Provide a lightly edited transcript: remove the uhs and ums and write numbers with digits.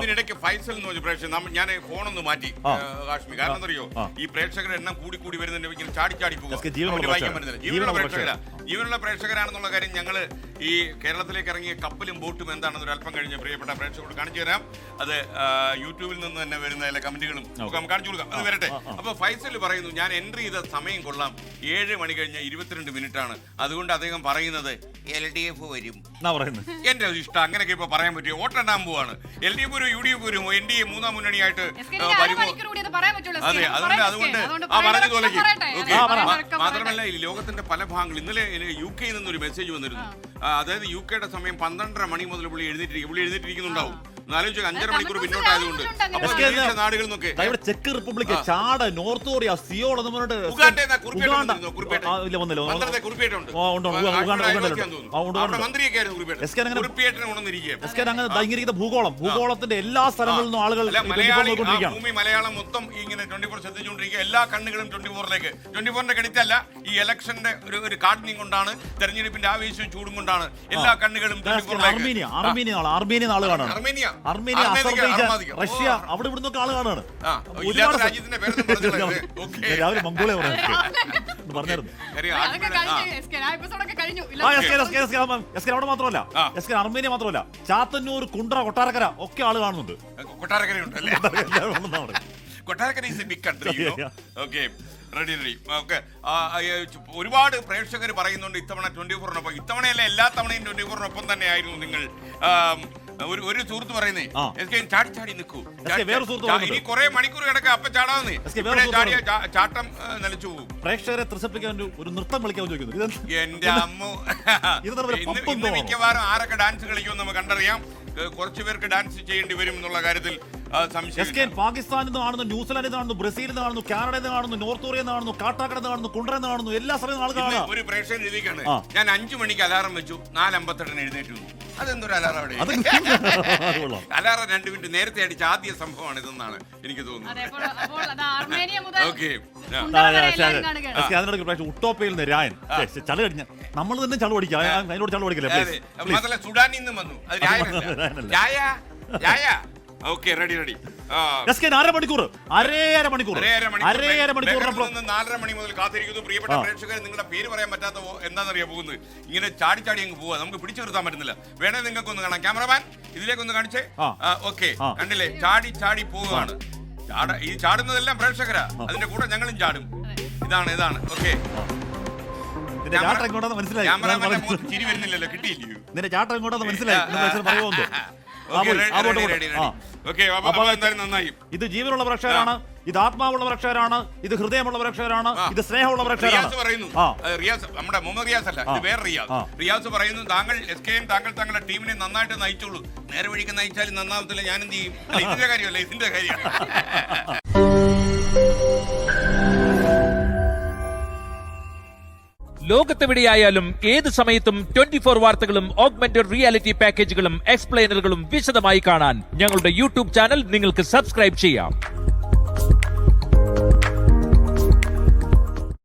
അതിനിടയ്ക്ക് ഫൈസൽ എന്ന് പറഞ്ഞ പ്രേക്ഷകർ ഞാൻ ഫോണൊന്ന് മാറ്റി കാശ്മീർ. കാരണം എന്തറിയോ, ഈ പ്രേക്ഷകരുടെ എണ്ണം കൂടി വരുന്നുണ്ട്, ഇങ്ങനെ ചാടി പോകും, വായിക്കാൻ പറ്റുന്നില്ല. ജീവനുള്ള പ്രേക്ഷകരാണെന്നുള്ള കാര്യം ഞങ്ങൾ ഈ കേരളത്തിലേക്ക് ഇറങ്ങിയ കപ്പലും ബോട്ടും എന്താണെന്ന് ഒരു അല്പം കഴിഞ്ഞ് പ്രിയപ്പെട്ട പ്രേക്ഷകരോട് കാണിച്ചു തരാം. അത് യൂട്യൂബിൽ നിന്ന് തന്നെ വരുന്ന എല്ലാ കമന്റുകളും കാണിച്ചു കൊടുക്കാം. അത് വരട്ടെ. അപ്പൊ ഫൈസൽ പറയുന്നു, ഞാൻ എൻട്രി ചെയ്ത സമയം കൊള്ളാം, 7 മണി കഴിഞ്ഞ് 22 മിനിറ്റാണ്. അതുകൊണ്ട് അദ്ദേഹം പറയുന്നത് LDF വരും. എന്റെ ഇഷ്ടം, അങ്ങനെയൊക്കെ ഇപ്പൊ പറയാൻ പറ്റുമോ? വോട്ടെണ്ണാൻ പോവാണ്. LDF വരും, UDF വരും, NDA മൂന്നാം മുന്നണിയായിട്ട് വരുമോ? അതെ, അതുകൊണ്ട് പറഞ്ഞു തോലയ്ക്ക്. മാത്രമല്ല, ഈ ലോകത്തിന്റെ പല ഭാഗങ്ങളും ഇന്നലെ UK നിന്നൊരു മെസ്സേജ് വന്നിരുന്നു. അതായത് UK സമയം 12:30 മണി മുതൽ പുള്ളി എഴുന്നേറ്റിരിക്കുന്നുണ്ടാവും. 5.5 മണിക്കൂർ പിന്നോട്ടായതുകൊണ്ട് നാടുകളിൽ നിന്നൊക്കെ ചെക്ക് Republic, Chad, North Korea, Seoul, ഭൂഗോളത്തിന്റെ എല്ലാ സ്ഥലങ്ങളിൽ നിന്നും ആളുകൾ ഭൂമി മലയാളം മൊത്തം ഇങ്ങനെ 24 ശ്രദ്ധിച്ചുകൊണ്ടിരിക്കുക. എല്ലാ കണ്ണുകളും 24ലേക്ക്. 24ന്റെ കണിത്തല്ല, ഈ ഇലക്ഷന്റെ ഒരു കാഠിന്യം കൊണ്ടാണ്, തെരഞ്ഞെടുപ്പിന്റെ ആവേശവും ചൂടും കൊണ്ടാണ് എല്ലാ കണ്ണുകളും 24ലേക്ക്. അർമേനിയ നാളെ കാണാണ്. അർമേനിയ, അസർബൈജാൻ, റഷ്യ, അവിടെ ഇവിടുന്നൊക്കെ ആള് കാണാണ്. രാവിലെ മംഗോളിയ പറഞ്ഞായിരുന്നു. അവിടെ മാത്രമല്ല, അർമേനിയ മാത്രമല്ല, ചാത്തന്നൂർ, കുണ്ട്ര, കൊട്ടാരക്കര ഒക്കെ ആള് കാണുന്നുണ്ട്. ഒരുപാട് പ്രേക്ഷകർ പറയുന്നുണ്ട് ഇത്തവണ 24-നൊപ്പം. ഇത്തവണയല്ല, എല്ലാ തവണയും 24-നൊപ്പം തന്നെ ആയിരുന്നു നിങ്ങൾ. ഒരു സുഹൃത്ത് പറയുന്നേ, ചാടി നിൽക്കൂ, ഇനി കുറെ മണിക്കൂർ കിടക്കാം, അപ്പൊ ചാടാന്ന്. ചാട്ടം നിലച്ചു പോകും. പ്രേക്ഷകരെ ത്രസിപ്പിക്കാൻ ഒരു നൃത്തം കളിക്കാൻ ചോദിക്കുന്നു. എന്റെ അമ്മ, ഇന്ന് മിക്കവാറും ആരൊക്കെ ഡാൻസ് കളിക്കുമെന്ന് നമുക്ക് കണ്ടറിയാം. കുറച്ചു പേർക്ക് ഡാൻസ് ചെയ്യേണ്ടി വരും എന്നുള്ള കാര്യത്തിൽ പാകിസ്ഥാനിൽ നിന്ന് കാണുന്നു, ന്യൂസിലാൻഡിൽ നിന്ന് കാണുന്നു, ബ്രസീലിൽ നിന്ന് കാണുന്നു, കാനഡയിൽ നിന്ന് കാണുന്നു, നോർത്ത് കൊറിയയിൽ നിന്ന് കാണുന്നു, കാട്ടാക്കടയിൽ നിന്ന് കാണുന്നു, കുണ്ട്രയിൽ നിന്ന് കാണുന്നു, എല്ലാ സ്ഥലത്തും ആളുകളാണ്. ഒരു പ്രേക്ഷകൻ എഴുതിക്കാണ്, ഞാൻ 5 മണിക്ക് അലാറം വെച്ചു, 4:58 എഴുന്നേറ്റു. അതെന്തൊരു അലാറം അവിടെ? അലാറം 2 മിനിറ്റ് നേരത്തെ അടിച്ച ആദ്യ സംഭവമാണ് ഇതെന്നാണ് എനിക്ക് തോന്നുന്നത്. ഉട്ടോപ്പയിൽ നിന്ന് രായൻ ചളി കടിഞ്ഞ നമ്മൾ തന്നെ ചളു പഠിക്കാം, അതിനോട് ചളു പഠിക്കില്ലേ? മാത്രമല്ല സുഡാനിൽ നിന്നും വന്നു, അത് രായ. Okay, ready. 4.5 മണിക്കൂർ 4.5 മണി മുതൽ കാത്തിരിക്കുന്നു. പ്രിയപ്പെട്ട പ്രേക്ഷകർ, നിങ്ങളുടെ പേര് പറയാൻ പറ്റാത്ത എന്താണെന്നറിയാൻ പോകുന്നത്, ഇങ്ങനെ ചാടി അങ്ങ് പോവാ, നമുക്ക് പിടിച്ചു നിർത്താൻ പറ്റുന്നില്ല. വേണേ നിങ്ങൾക്കൊന്ന് കാണാം, ക്യാമറമാൻ ഇതിലേക്കൊന്ന് കാണിച്ചേ. ഓക്കെ, കണ്ടില്ലേ, ചാടി പോവുകയാണ്. ഈ ചാടുന്നതെല്ലാം പ്രേക്ഷകരാ, അതിന്റെ കൂടെ ഞങ്ങളും ചാടും. ഇതാണ്. ഓക്കെ, ക്യാമറമാന്റെ ചിരി വരുന്നില്ലല്ലോ, കിട്ടിയില്ലയോ? നിന്റെ ചാട്ടം എങ്ങോട്ടാന്ന് മനസ്സിലായി. ഇത് ജീവനുള്ള പ്രേക്ഷകരാണ്, ഇത് ആത്മാവുള്ള പ്രേക്ഷകരാണ്, ഇത് ഹൃദയമുള്ള പ്രേക്ഷകരാണ്, ഇത് സ്നേഹമുള്ള പ്രേക്ഷകരാണ്. നമ്മുടെ മുഹമ്മദ് റിയാസ് അല്ല, ഇത് വേറെ റിയാസ് പറയുന്നു, താങ്കൾ താങ്കളുടെ ടീമിനെ നന്നായിട്ട് നയിച്ചോളൂ. നേരെ വഴിക്ക് നയിച്ചാലും നന്നാവത്തില്ല, ഞാൻ എന്ത് ചെയ്യും? ഇതിന്റെ കാര്യമല്ല, ഇതിന്റെ കാര്യം. ലോകത്തെവിടെയായാലും ഏത് സമയത്തും 24 വാർത്തകളും ഓഗ്മെന്റഡ് റിയാലിറ്റി പാക്കേജുകളും എക്സ്പ്ലെയിനറുകളും വിശദമായി കാണാൻ ഞങ്ങളുടെ യൂട്യൂബ് ചാനൽ നിങ്ങൾക്ക് സബ്സ്ക്രൈബ് ചെയ്യാം.